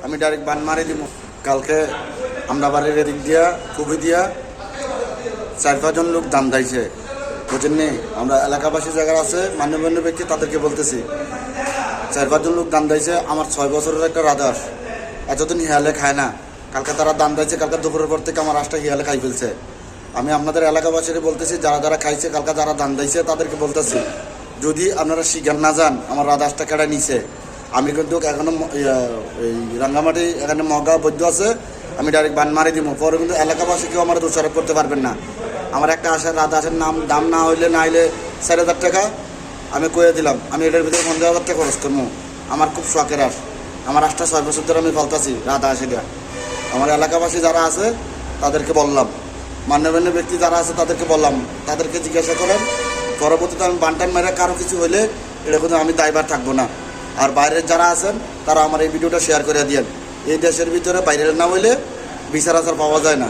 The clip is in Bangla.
আমি ডাইরেক্ট বান মারি দিব। কালকে আমরা বাড়ির এদিক দিয়া খুবই দিয়া 4-5 জন লোক দান দিয়েছে, বুঝেন নি? আমরা এলাকাবাসী জায়গা আছে মান্যগণ্য ব্যক্তি, তাদেরকে বলতেছি 4-5 জন লোক দান দিয়েছে। আমার 6 বছরের একটা রাধার এতদিন হিয়ালে খায় না, কালকে তারা দান দিয়েছে। কালকে দুপুরের পর থেকে আমার রাসটা হিয়ালে খাই ফেলছে। আমি আপনাদের এলাকাবাসীকে বলতেছি, যারা যারা খাইছে কালকে যারা দান দিয়েছে তাদেরকে বলতেছি, যদি আপনারা শিকার না যান আমার রাধাসটা কেটে নিছে। আমি কিন্তু এখনো এই রাঙ্গামাটি এখানে মগা বৈদ্য আছে, আমি ডাইরেক্ট বান মারি দিব। পরে কিন্তু এলাকাবাসী কেউ আমার দোষারোপ করতে পারবেন না। আমার একটা রাধা আসার দাম না হইলে 4,000 টাকা আমি কয়ে দিলাম। আমি এটার ভিতরে 15,000 টাকা খরচ করবো। আমার খুব শখের রাস, আমার রাসটা 6 বছর ধরে আমি ফলতাছি রাধা আসিটা। আমার এলাকাবাসী যারা আছে তাদেরকে বললাম, মান্যগণ্য ব্যক্তি যারা আছে তাদেরকে বললাম, তাদেরকে জিজ্ঞাসা করেন। পরবর্তীতে আমি বানটান মেরে কারো কিছু হইলে এটা কিন্তু আমি দায়ভার থাকবো না। আর বাইরের যারা আছেন তারা আমার এই ভিডিওটা শেয়ার করে দিয়েন। এই দেশের ভিতরে বাইরের না হইলে বিচার আচার পাওয়া যায় না।